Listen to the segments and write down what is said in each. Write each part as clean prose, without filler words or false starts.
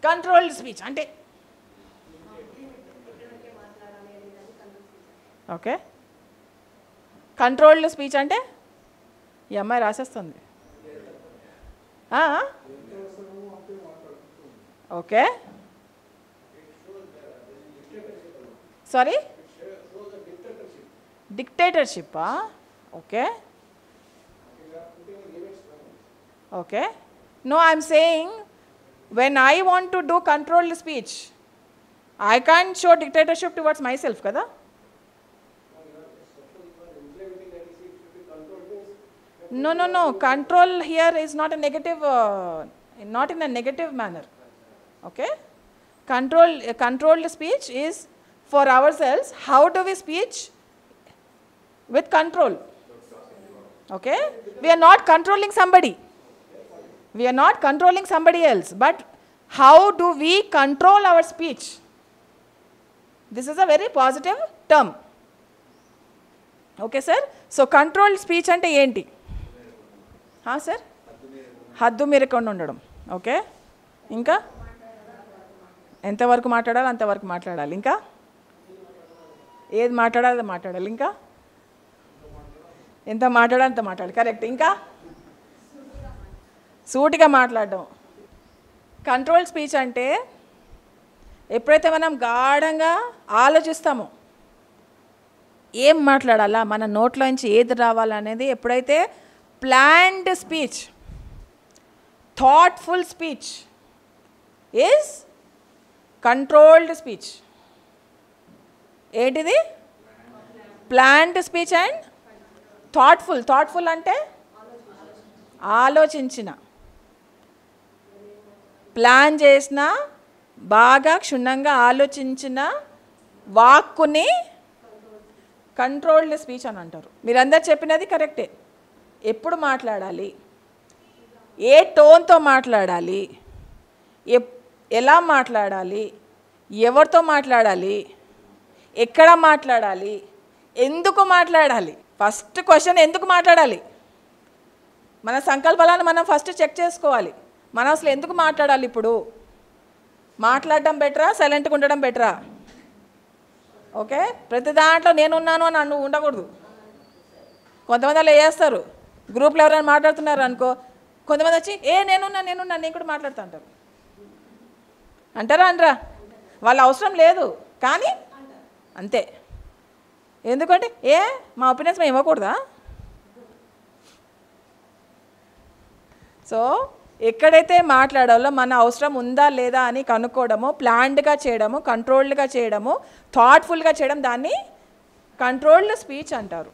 Controlled speech అంటే okay, controlled speech అంటే ఈ అమ్మాయి రాసేస్తుంది. ఓకే, సారీ, డిక్టేటర్షిప్పా? Okay okay, no, I'm saying when I want to do controlled speech, I can't show dictatorship towards myself, kada? No, control here is not a negative, not in a negative manner. Okay, controlled speech is for ourselves. How do we speech with control? Okay, we are not controlling somebody, we are not controlling somebody else, but how do we control our speech? This is a very positive term. Okay sir, so controlled speech ante enti? Ha sir, హద్దు మీరకుండా ఉండడం. Okay, ఇంకా ఎంతవరకు మాట్లాడాలి అంతవరకు మాట్లాడాలి, ఇంకా ఏది మాట్లాడాలి అది మాట్లాడాలి, ఇంకా ఎంత మాట్లాడాలి అంత మాట్లాడాలి, కరెక్ట్. ఇంకా సూటిగా మాట్లాడడం. కంట్రోల్ స్పీచ్ అంటే ఎప్పుడైతే మనం గాఢంగా ఆలోచిస్తామో ఏం మాట్లాడాలా, మన నోట్లోంచి ఏది రావాలనేది, ఎప్పుడైతే planned speech, thoughtful speech is controlled speech. ఏంటిది? Planned speech and thoughtful. Thoughtful అంటే ఆలోచించిన, ప్లాన్ చేసిన, బాగా క్షుణ్ణంగా ఆలోచించిన వాక్కుని కంట్రోల్డ్ స్పీచ్ అని అంటారు. మీరందరు చెప్పినది కరెక్టే. ఎప్పుడు మాట్లాడాలి, ఏ టోన్తో మాట్లాడాలి, ఎలా మాట్లాడాలి, ఎవరితో మాట్లాడాలి, ఎక్కడ మాట్లాడాలి, ఎందుకు మాట్లాడాలి. ఫస్ట్ క్వశ్చన్ ఎందుకు మాట్లాడాలి? మన సంకల్పాలను మనం ఫస్ట్ చెక్ చేసుకోవాలి. మనం అసలు ఎందుకు మాట్లాడాలి? ఇప్పుడు మాట్లాడడం బెటరా, సైలెంట్గా ఉండడం బెటరా? ఓకే, ప్రతి దాంట్లో నేనున్నాను అని నువ్వు ఉండకూడదు. కొంతమంది అలా చేస్తారు. గ్రూప్లో ఎవరైనా మాట్లాడుతున్నారు అనుకో, కొంతమంది వచ్చి నేనున్నా నేను కూడా మాట్లాడుతూ అంటారు. అంటారా అనరా? వాళ్ళ అవసరం లేదు కానీ అంతే. ఎందుకంటే మా ఒపీనియన్స్ మేము ఇవ్వకూడదా? సో ఎక్కడైతే మాట్లాడాలో మన అవసరం ఉందా లేదా అని కనుక్కోవడము, ప్లాన్డ్గా చేయడము, కంట్రోల్డ్గా చేయడము, థాట్ఫుల్గా చేయడం, దాన్ని కంట్రోల్డ్ స్పీచ్ అంటారు.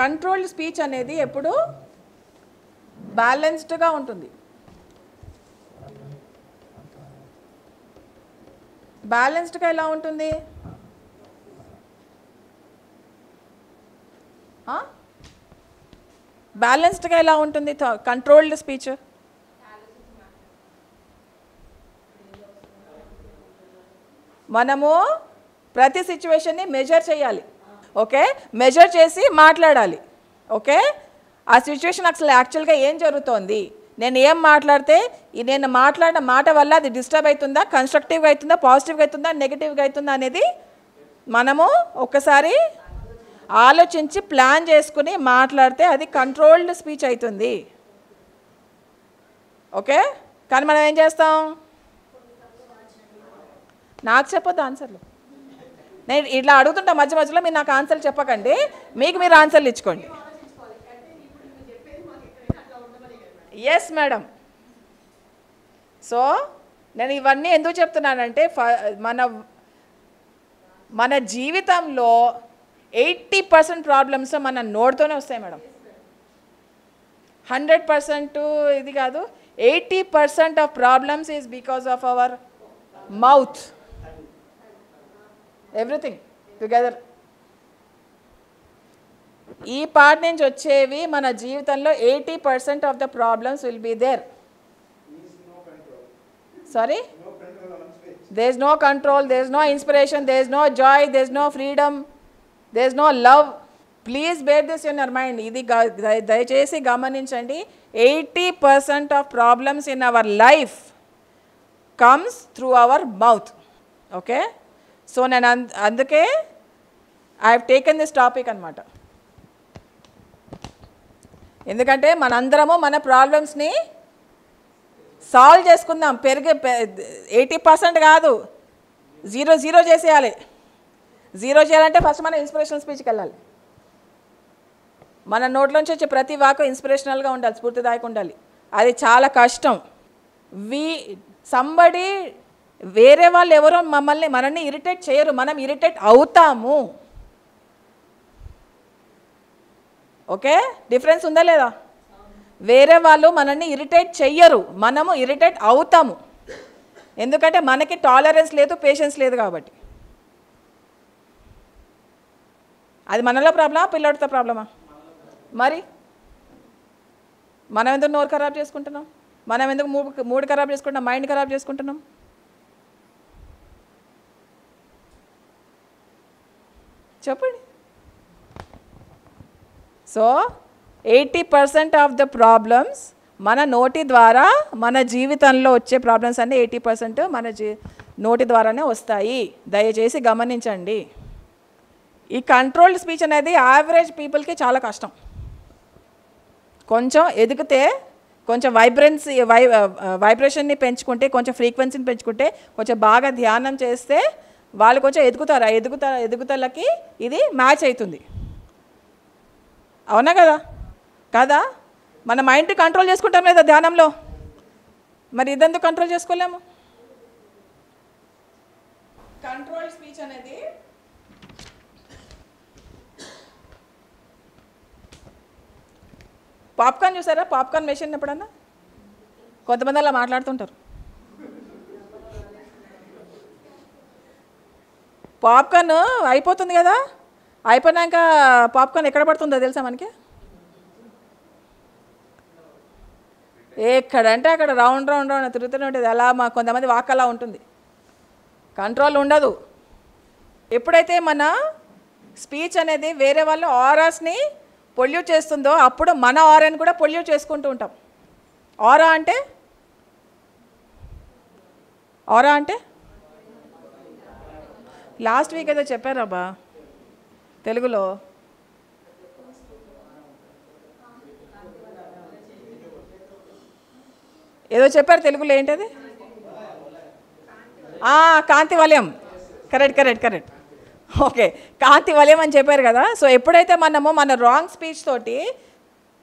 కంట్రోల్డ్ స్పీచ్ అనేది ఎప్పుడు బ్యాలెన్స్డ్గా ఉంటుంది. బ్యాలెన్స్డ్గా ఎలా ఉంటుంది? బ్యాలెన్స్డ్గా ఎలా ఉంటుంది కంట్రోల్డ్ స్పీచ్? మనము ప్రతి సిచ్యువేషన్ని మెజర్ చేయాలి. ఓకే, మెజర్ చేసి మాట్లాడాలి. ఓకే, ఆ సిచ్యువేషన్ అసలు యాక్చువల్గా ఏం జరుగుతోంది, నేను ఏం మాట్లాడితే నేను మాట్లాడిన మాట వల్ల అది డిస్టర్బ్ అవుతుందా, కన్స్ట్రక్టివ్గా అవుతుందా, పాజిటివ్గా అవుతుందా, నెగిటివ్గా అవుతుందా అనేది మనము ఒకసారి ఆలోచించి ప్లాన్ చేసుకుని మాట్లాడితే అది కంట్రోల్డ్ స్పీచ్ అవుతుంది. ఓకే, కానీ మనం ఏం చేస్తాం? నాకు చెప్పొద్దు ఆన్సర్లు. నేను ఇట్లా అడుగుతుంటా మధ్య మధ్యలో, మీరు నాకు ఆన్సర్లు చెప్పకండి, మీకు మీరు ఆన్సర్లు ఇచ్చుకోండి. Yes madam. సో నేను ఇవన్నీ ఎందుకు చెప్తున్నానంటే, మన జీవితంలో 80% ప్రాబ్లమ్స్ మన నోటితోనే వస్తాయి మేడం. 100% ఇది కాదు, 80% of problems is because of our mouth. Everything together. ఈ పార్ట్ నుంచి వచ్చేవి మన జీవితంలో 80% of the problems will be there. Sorry, there is no control, there is no inspiration, there is no joy, there is no freedom, there is no love. Please bear this in your mind. ఇది దయచేసి గమనించండి. 80% of problems in our life comes through our mouth. Okay, so నేను అందుకే I have taken this topic అనమాట. ఎందుకంటే మనందరము మన ప్రాబ్లమ్స్ని సాల్వ్ చేసుకుందాం. 80% కాదు, 0 చేసేయాలి. 0 చేయాలంటే ఫస్ట్ మనం ఇన్స్పిరేషనల్ స్పీచ్కి వెళ్ళాలి. మన నోట్లోంచి వచ్చే ప్రతి వాకు ఇన్స్పిరేషనల్గా ఉండాలి, స్ఫూర్తిదాయకంగా ఉండాలి. అది చాలా కష్టం. సంబడి వేరే వాళ్ళు ఎవరో మనల్ని ఇరిటేట్ చేయరు, మనం ఇరిటేట్ అవుతాము. ఓకే, డిఫరెన్స్ ఉందా లేదా? వేరే వాళ్ళు మనల్ని ఇరిటేట్ చెయ్యరు, మనము ఇరిటేట్ అవుతాము. ఎందుకంటే మనకి టాలరెన్స్ లేదు, పేషెన్స్ లేదు కాబట్టి. అది మనలో ప్రాబ్లమా, పిల్లడితో ప్రాబ్లమా? మరి మనం ఎందుకు నోరు ఖరాబ్ చేసుకుంటున్నాం? మనం ఎందుకు మూడు ఖరాబ్ చేసుకుంటున్నాం, మైండ్ ఖరాబ్ చేసుకుంటున్నాం? చెప్పండి. సో 80% ఆఫ్ ద ప్రాబ్లమ్స్ మన నోటి ద్వారా, మన జీవితంలో వచ్చే ప్రాబ్లమ్స్ అన్నీ 80% మన నోటి ద్వారానే వస్తాయి. దయచేసి గమనించండి. ఈ కంట్రోల్డ్ స్పీచ్ అనేది యావరేజ్ పీపుల్కి చాలా కష్టం. కొంచెం ఎదిగితే, కొంచెం వైబ్రేషన్ని పెంచుకుంటే, కొంచెం ఫ్రీక్వెన్సీని పెంచుకుంటే, కొంచెం బాగా ధ్యానం చేస్తే వాళ్ళు కొంచెం ఎదుగుతారు. ఆ ఎదుగుదలకి ఇది మ్యాచ్ అవుతుంది. అవునా కదా? కదా, మన మైండ్ కంట్రోల్ చేసుకుంటాం లేదా ధ్యానంలో? మరి ఇదెందుకు కంట్రోల్ చేసుకోలేము? కంట్రోల్ స్పీచ్ అనేది పాప్కార్న్ చూసారా? పాప్కార్న్ మెషిన్ ఎప్పుడన్నా కొంతమంది అలా మాట్లాడుతుంటారు. పాప్కార్న్ అయిపోతుంది కదా, అయిపోయినాక పాప్కార్న్ ఎక్కడ పడుతుందో తెలుసా మనకి? ఎక్కడంటే అక్కడ రౌండ్ రౌండ్ రౌండ్ తిరుగుతూనే ఉంటుంది. అలా కొంతమంది వాక్ అలా ఉంటుంది, కంట్రోల్ ఉండదు. ఎప్పుడైతే మన స్పీచ్ అనేది వేరే వాళ్ళ ఆరాస్ని పొల్యూట్ చేస్తుందో అప్పుడు మన ఆరాని కూడా పొల్యూట్ చేసుకుంటూ ఉంటాం. ఆరా అంటే లాస్ట్ వీక్ ఏదో చెప్పారబ్బా తెలుగులో. ఏదో చెప్పారు తెలుగులో, ఏంటది? కాంతి వలయం. కరెక్ట్. ఓకే, కాంతి వలయం అని చెప్పారు కదా. సో ఎప్పుడైతే మనము మన రాంగ్ స్పీచ్ తోటి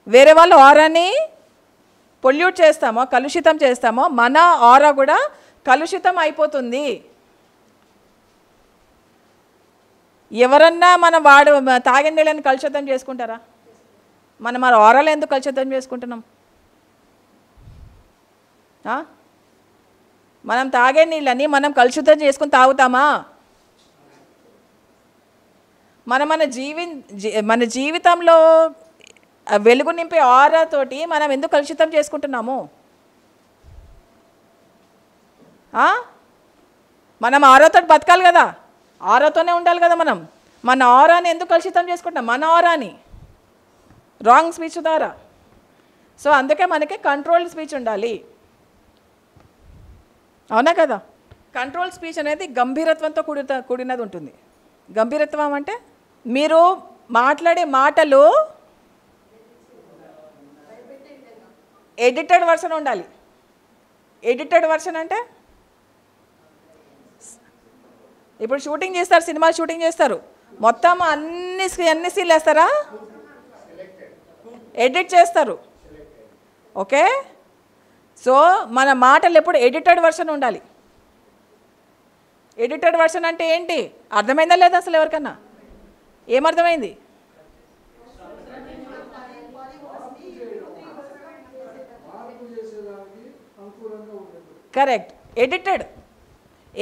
వేరే వాళ్ళ ఆరాని పొల్యూట్ చేస్తామో, కలుషితం చేస్తామో, మన ఆరా కూడా కలుషితం అయిపోతుంది. ఎవరన్నా మన తాగే నీళ్ళని కలుషితం చేసుకుంటారా? మనం మన ఆరాలు ఎందుకు కలుషితం చేసుకుంటున్నాం? మనం తాగే నీళ్ళని మనం కలుషితం చేసుకుని తాగుతామా? మన జీవితంలో వెలుగు నింపే ఆరాతోటి మనం ఎందుకు కలుషితం చేసుకుంటున్నాము? మనం ఆరాతో బతకాలి కదా, ఆరాతోనే ఉండాలి కదా. మన ఆరాని ఎందుకు కలుషితం చేసుకుంటున్నాం? మన ఆరాని రాంగ్ స్పీచ్ ద్వారా. సో అందుకే మనకి కంట్రోల్డ్ స్పీచ్ ఉండాలి. అవునా కదా? కంట్రోల్ స్పీచ్ అనేది గంభీరత్వంతో కూడినది ఉంటుంది. గంభీరత్వం అంటే మీరు మాట్లాడే మాటలు ఎడిటెడ్ వర్షన్ ఉండాలి. ఎడిటెడ్ వర్షన్ అంటే ఇప్పుడు షూటింగ్ చేస్తారు, సినిమా షూటింగ్ చేస్తారు, మొత్తం అన్ని సీన్లు వేస్తారా? ఎడిట్ చేస్తారు. ఓకే, సో మన మాటలు ఎప్పుడు ఎడిటెడ్ వర్షన్ ఉండాలి. ఎడిటెడ్ వర్షన్ అంటే ఏంటి? అర్థమైందా లేదా అసలు ఎవరికన్నా? ఏమర్థమైంది? కరెక్ట్. ఎడిటెడ్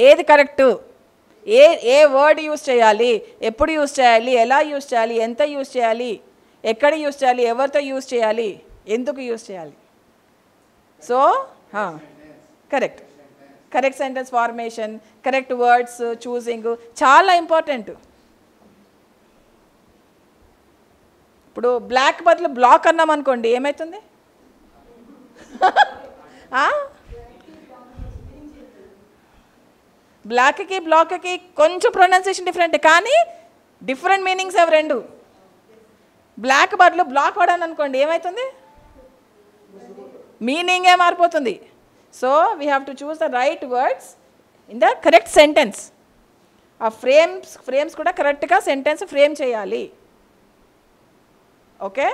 ఏది కరెక్టు, ఏ వర్డ్ యూజ్ చేయాలి, ఎప్పుడు యూజ్ చేయాలి, ఎలా యూజ్ చేయాలి, ఎంత యూజ్ చేయాలి, ఎక్కడ యూజ్ చేయాలి, ఎవరితో యూజ్ చేయాలి, ఎందుకు యూజ్ చేయాలి. So correct sentence formation, correct words choosing చాలా ఇంపార్టెంట్. ఇప్పుడు బ్లాక్ బదులు బ్లాక్ అన్నాం అనుకోండి, ఏమవుతుంది? బ్లాక్కి బ్లాక్కి కొంచెం ప్రొనౌన్సియేషన్ డిఫరెంట్, కానీ డిఫరెంట్ మీనింగ్స్ అవి రెండు. బ్లాక్ బదులు బ్లాక్ వాడాను అనుకోండి, ఏమవుతుంది? మీనింగే మారిపోతుంది. So we have to choose the right words in the correct sentence. ఆ ఫ్రేమ్స్ కూడా కరెక్ట్గా సెంటెన్స్ ఫ్రేమ్ చేయాలి. ఓకే,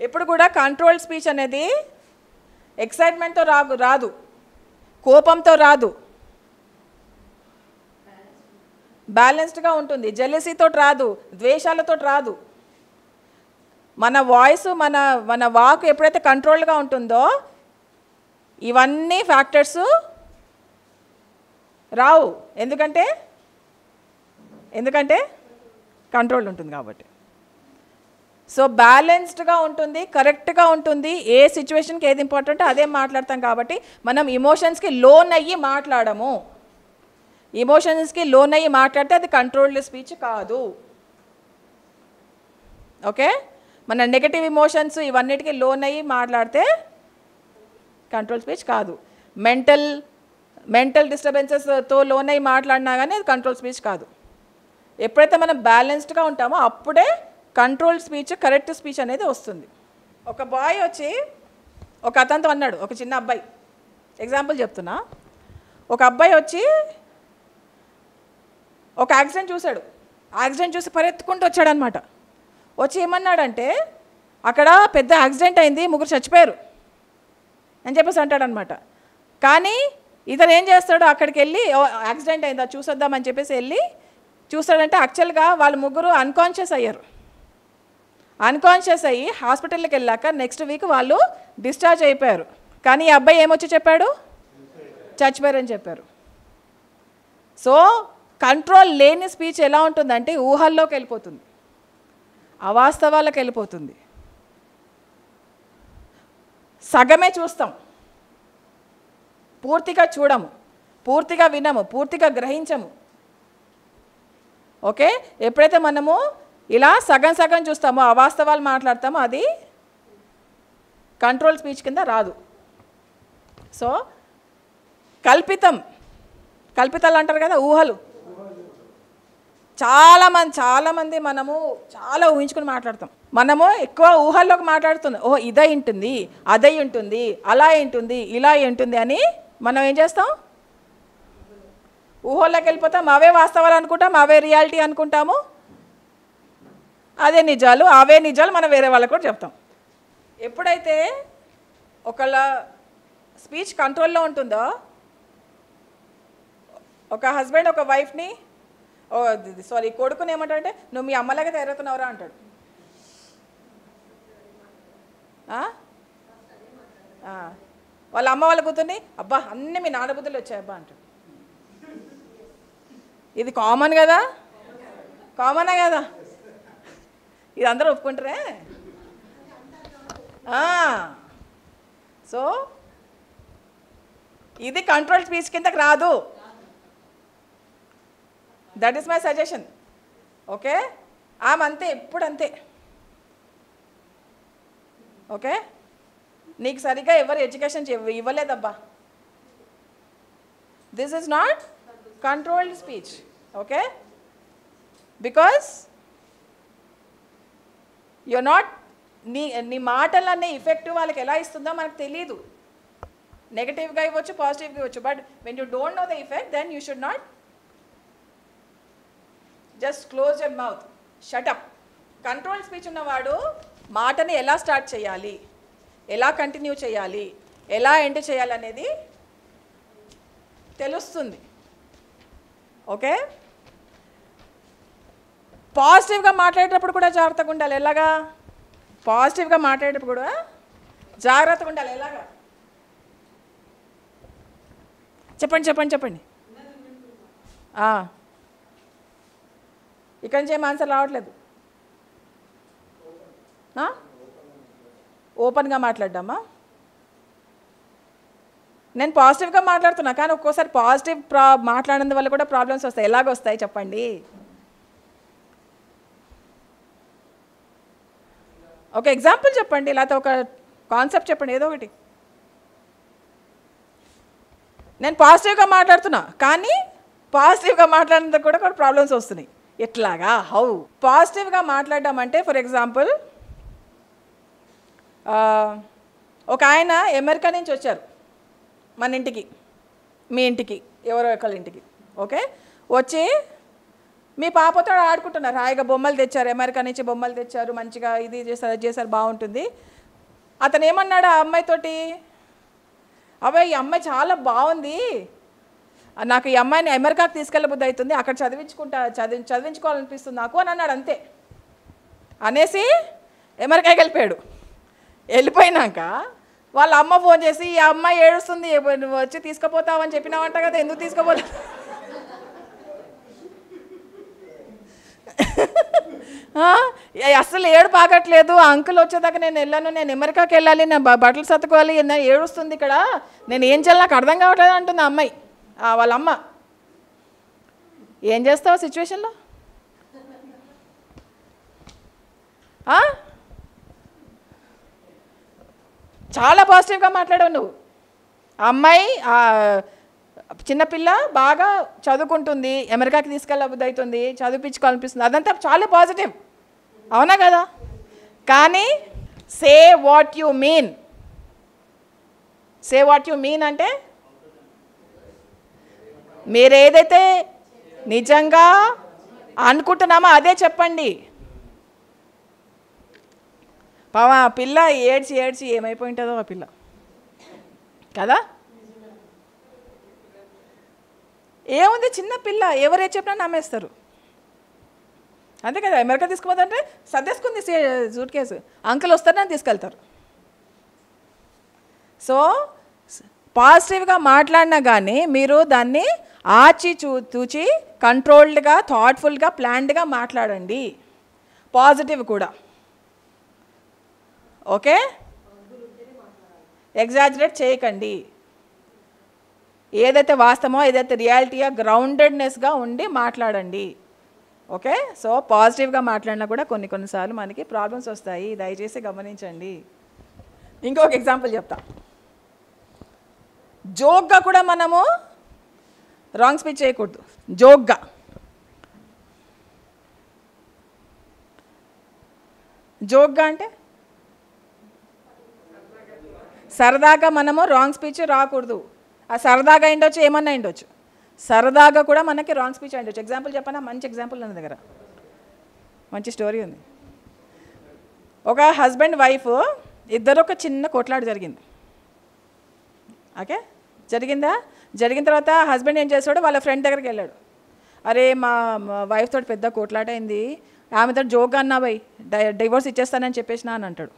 ఎప్పుడు కూడా కంట్రోల్ స్పీచ్ అనేది ఎక్సైట్మెంట్తో రాదు, కోపంతో రాదు, బ్యాలెన్స్డ్గా ఉంటుంది. జెలసీతో రాదు, ద్వేషాలతో రాదు. మన వాయిస్ మన వాక్ ఎప్పుడైతే కంట్రోల్గా ఉంటుందో ఇవన్నీ ఫ్యాక్టర్స్ రావు. ఎందుకంటే కంట్రోల్ ఉంటుంది కాబట్టి. సో బ్యాలెన్స్డ్గా ఉంటుంది, కరెక్ట్గా ఉంటుంది. ఏ సిచ్యువేషన్కి ఏది ఇంపార్టెంట్ అదే మాట్లాడతాం కాబట్టి మనం ఇమోషన్స్కి లోన్ అయ్యి మాట్లాడము. ఇమోషన్స్కి లోన్ అయ్యి మాట్లాడితే అది కంట్రోల్డ్ స్పీచ్ కాదు. ఓకే, మన నెగటివ్ ఇమోషన్స్ ఇవన్నిటికీ లోన్ అయ్యి మాట్లాడితే కంట్రోల్ స్పీచ్ కాదు. మెంటల్ డిస్టర్బెన్సెస్తో లోన్ అయ్యి మాట్లాడినా కానీ అది కంట్రోల్ స్పీచ్ కాదు. ఎప్పుడైతే మనం బ్యాలెన్స్డ్గా ఉంటామో అప్పుడే కంట్రోల్ స్పీచ్, కరెక్ట్ స్పీచ్ అనేది వస్తుంది. ఒక బాయ్ వచ్చి ఒక అతనితో అన్నాడు, ఒక చిన్న అబ్బాయి, ఎగ్జాంపుల్ చెప్తున్నా. ఒక అబ్బాయి వచ్చి ఒక యాక్సిడెంట్ చూశాడు. యాక్సిడెంట్ చూసి పరిగెత్తుకుంటూ వచ్చాడనమాట. వచ్చి ఏమన్నాడంటే, అక్కడ పెద్ద యాక్సిడెంట్ అయింది, 3 చచ్చిపోయారు అని చెప్పేసి అంటాడనమాట. కానీ ఇతను ఏం చేస్తాడు, అక్కడికి వెళ్ళి యాక్సిడెంట్ అయిందా చూసొద్దామని చెప్పేసి వెళ్ళి చూస్తాడంటే యాక్చువల్గా వాళ్ళు 3 అన్కాన్షియస్ అయ్యారు. అన్కాన్షియస్ అయ్యి హాస్పిటల్కి వెళ్ళాక నెక్స్ట్ వీక్ వాళ్ళు డిశ్చార్జ్ అయిపోయారు. కానీ ఈ అబ్బాయి ఏమొచ్చి చెప్పాడు, చచ్చిపోయారని చెప్పారు. సో కంట్రోల్ లేని స్పీచ్ ఎలా ఉంటుందంటే ఊహల్లోకి వెళ్ళిపోతుంది, అవాస్తవాలకు వెళ్ళిపోతుంది. సగమే చూస్తాం, పూర్తిగా చూడము, పూర్తిగా వినము, పూర్తిగా గ్రహించము. ఓకే, ఎప్పుడైతే మనము ఇలా సగం చూస్తామో, అవాస్తవాలు మాట్లాడతామో అది కంట్రోల్ స్పీచ్ కింద రాదు. సో కల్పితాలు అంటారు కదా, ఊహలు. చాలామంది మనము చాలా ఊహించుకుని మాట్లాడతాం. మనము ఎక్కువ ఊహల్లోకి మాట్లాడుతుంది. ఓ ఇదై ఉంటుంది, అదై ఉంటుంది, అలా ఉంటుంది, ఇలా ఉంటుంది అని మనం ఏం చేస్తాం, ఊహల్లోకి వెళ్ళిపోతాం. అవే వాస్తవాలు అనుకుంటాం, అవే రియాలిటీ అనుకుంటాము, అవే నిజాలు మనం వేరే వాళ్ళకు కూడా చెప్తాం. ఎప్పుడైతే ఒకళ్ళ స్పీచ్ కంట్రోల్లో ఉంటుందో, ఒక హస్బెండ్ ఒక వైఫ్ని కొడుకుని ఏమంటాడంటే, నువ్వు మీ అమ్మలాగా తయారవుతున్నావురా అంటాడు. వాళ్ళ అమ్మ వాళ్ళ కూతుర్ని, అబ్బా అన్నీ మీ నాన్న బుద్ధులు వచ్చాయి అబ్బా అంటాడు. ఇది కామనే కదా, ఇది అందరూ ఒప్పుకుంటారే. సో ఇది కంట్రోల్ స్పీచ్ కిందకి రాదు. That is my suggestion. Okay, ఆమంతే, ఎప్పుడు అంతే. ఓకే, నీకు సరిగ్గా ఎవరు ఎడ్యుకేషన్ ఇవ్వలేదబ్బా, this is not controlled speech. Okay, because you're not, నీ మాటలన్నీ ఇఫెక్టివ్ వాళ్ళకి ఎలా ఇస్తుందో మనకు తెలియదు. నెగటివ్గా ఇవ్వచ్చు, పాజిటివ్గా ఇవ్వచ్చు. But when you don't know the effect, then you should not just close your mouth, shut up. Control speech ఉన్నవాడు మాటని ఎలా స్టార్ట్ చేయాలి, ఎలా కంటిన్యూ చేయాలి, ఎలా ఎండ్ చేయాలి అనేది తెలుస్తుంది. ఓకే, పాజిటివ్గా మాట్లాడేటప్పుడు కూడా జాగ్రత్తగా ఉండాలి. ఎలాగా? పాజిటివ్గా మాట్లాడేటప్పుడు కూడా జాగ్రత్తగా ఉండాలి. ఎలాగా? చెప్పండి. ఇక్కడి నుంచి ఏం ఆన్సర్ రావట్లేదు. ఓపెన్గా మాట్లాడ్డామా? నేను పాజిటివ్గా మాట్లాడుతున్నా, కానీ ఒక్కోసారి పాజిటివ్ మాట్లాడిన వల్ల కూడా ప్రాబ్లమ్స్ వస్తాయి. ఎలాగ వస్తాయి చెప్పండి? ఒక ఎగ్జాంపుల్ చెప్పండి, లేకపోతే ఒక కాన్సెప్ట్ చెప్పండి, ఏదో ఒకటి. నేను పాజిటివ్గా మాట్లాడుతున్నా, కానీ పాజిటివ్గా మాట్లాడినందుకు కూడా కొన్ని ప్రాబ్లమ్స్ వస్తున్నాయి. ఎట్లాగా? హౌ? పాజిటివ్గా మాట్లాడడం అంటే ఫర్ ఎగ్జాంపుల్ ఒక ఆయన అమెరికా నుంచి వచ్చారు మన ఇంటికి, మీ ఇంటికి, ఎవరో ఒకళ్ళ ఇంటికి. ఓకే, వచ్చి మీ పాపతో ఆడుకుంటున్నారు, హాయిగా బొమ్మలు తెచ్చారు, అమెరికా నుంచి బొమ్మలు తెచ్చారు, మంచిగా ఇది చేశారు అది చేశారు, బాగుంటుంది. అతను ఏమన్నాడు ఆ అమ్మాయితోటి, అవే ఈ అమ్మాయి చాలా బాగుంది, నాకు ఈ అమ్మాయిని అమెరికాకి తీసుకెళ్ళబుద్ధి అవుతుంది, అక్కడ చదివించుకోవాలనిపిస్తుంది నాకు అని అన్నాడు. అంతే అనేసి అమెరికాకి వెళ్ళిపోయాడు. వెళ్ళిపోయినాక వాళ్ళ అమ్మ ఫోన్ చేసి, ఈ అమ్మాయి ఏడుస్తుంది, నువ్వు వచ్చి తీసుకుపోతావని చెప్పినావంట కదా, ఎందుకు తీసుకుపోలే? అస్సలు ఏడు పాగట్లేదు, అంకుల్ వచ్చేదాకా నేను వెళ్ళాను, నేను అమెరికాకి వెళ్ళాలి, నేను బట్టలు సర్దుకోవాలి, నేను ఏడుస్తుంది ఇక్కడ, నేను ఏం చేయాలి నాకు అర్థం కావట్లేదు అంటుంది ఆ అమ్మాయి, వాళ్ళ అమ్మ. ఏం చేస్తావు సిచ్యువేషన్లో? చాలా పాజిటివ్గా మాట్లాడావు నువ్వు. ఆ అమ్మాయి చిన్నపిల్ల బాగా చదువుకుంటుంది, అమెరికాకి తీసుకెళ్ళబుద్ధి అవుతుంది, చదివించుకోవాలనిపిస్తుంది, అదంతా చాలా పాజిటివ్, అవునా కదా? కానీ say what you mean. Say what you mean అంటే మీరు ఏదైతే నిజంగా అనుకుంటున్నామో అదే చెప్పండి. పాపం ఆ పిల్ల ఏడ్చి ఏడ్చి ఏమైపోయి ఉంటుందో ఆ పిల్ల కదా. ఏముంది, చిన్న పిల్ల, ఎవరు ఏ చెప్పినా నమ్మేస్తారు, అంతే కదా. అమెరికా తీసుకుపోతుంటే సర్దేసుకుంది సూట్ కేసు, అంకుల్ వస్తారని తీసుకెళ్తారు. సో పాజిటివ్గా మాట్లాడినా కానీ మీరు దాన్ని ఆచి తూచి కంట్రోల్డ్గా, థాట్ఫుల్గా, ప్లాన్డ్గా మాట్లాడండి, పాజిటివ్ కూడా. ఓకే, ఎగ్జాజరేట్ చేయకండి, ఏదైతే వాస్తవమో ఏదైతే రియాలిటీగా గ్రౌండెడ్నెస్గా ఉండి మాట్లాడండి. ఓకే, సో పాజిటివ్గా మాట్లాడినా కూడా కొన్నిసార్లు మనకి ప్రాబ్లమ్స్ వస్తాయి, దయచేసి గమనించండి. ఇంకొక ఎగ్జాంపుల్ చెప్తా. జోక్గా కూడా మనము రాంగ్ స్పీచ్ చేయకూడదు. జోక్గా అంటే సరదాగా మనము రాంగ్ స్పీచ్ రాకూడదు. ఆ సరదాగా అయిండొచ్చు, ఏమన్నా అయిండొచ్చు, సరదాగా కూడా మనకి రాంగ్ స్పీచ్ అయిండొచ్చు. ఎగ్జాంపుల్ చెప్పనా? మంచి ఎగ్జాంపుల్ నా దగ్గర, మంచి స్టోరీ ఉంది. ఒక హస్బెండ్ వైఫ్ ఇద్దరు ఒక చిన్న కొట్లాట జరిగింది. ఓకే, జరిగిన తర్వాత హస్బెండ్ ఏం చేస్తాడు, వాళ్ళ ఫ్రెండ్ దగ్గరికి వెళ్ళాడు. అరే మా వైఫ్ తోటి పెద్ద కొట్లాట అయింది, ఆమెతో జోక్గా అన్నా బై డివోర్స్ ఇచ్చేస్తానని చెప్పేసినా అని అంటాడు.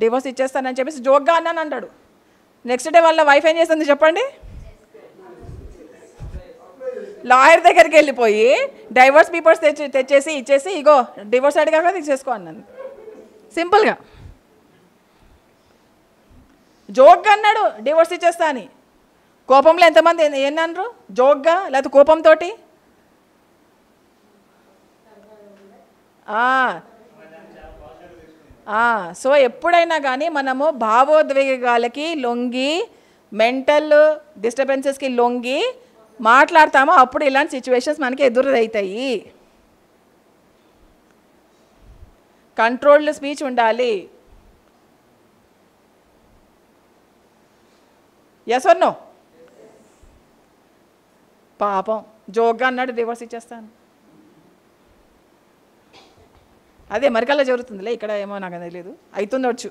డివోర్స్ ఇచ్చేస్తానని చెప్పేసి జోక్గా అన్నాను అంటాడు. నెక్స్ట్ డే వాళ్ళ వైఫ్ ఏం చేస్తుంది చెప్పండి, లాయర్ దగ్గరికి వెళ్ళిపోయి డైవర్స్ పేపర్స్ తెచ్చేసి ఇచ్చేసి, ఇగో డివోర్స్ అడిగాక తీసేసుకో అన్నాను. సింపుల్గా జోక్గా అన్నాడు డివోర్స్ ఇచ్చేస్తా అని. కోపంలో ఎంతమంది ఏమన్నారు జోక్గా, లేకపోతే కోపంతో. సో ఎప్పుడైనా కానీ మనము భావోద్వేగాలకి లొంగి, మెంటల్ డిస్టర్బెన్సెస్కి లొంగి మాట్లాడతామో అప్పుడు ఇలాంటి సిచ్యువేషన్స్ మనకి ఎదురవుతాయి. కంట్రోల్డ్ స్పీచ్ ఉండాలి. Yes or no? పాపం జోక్గా అన్నాడు డివోర్స్ ఇచ్చేస్తాను, అదే అమెరికాలో జరుగుతుందిలే, ఇక్కడ ఏమో నాకు తెలియదు, అవుతుండొచ్చు.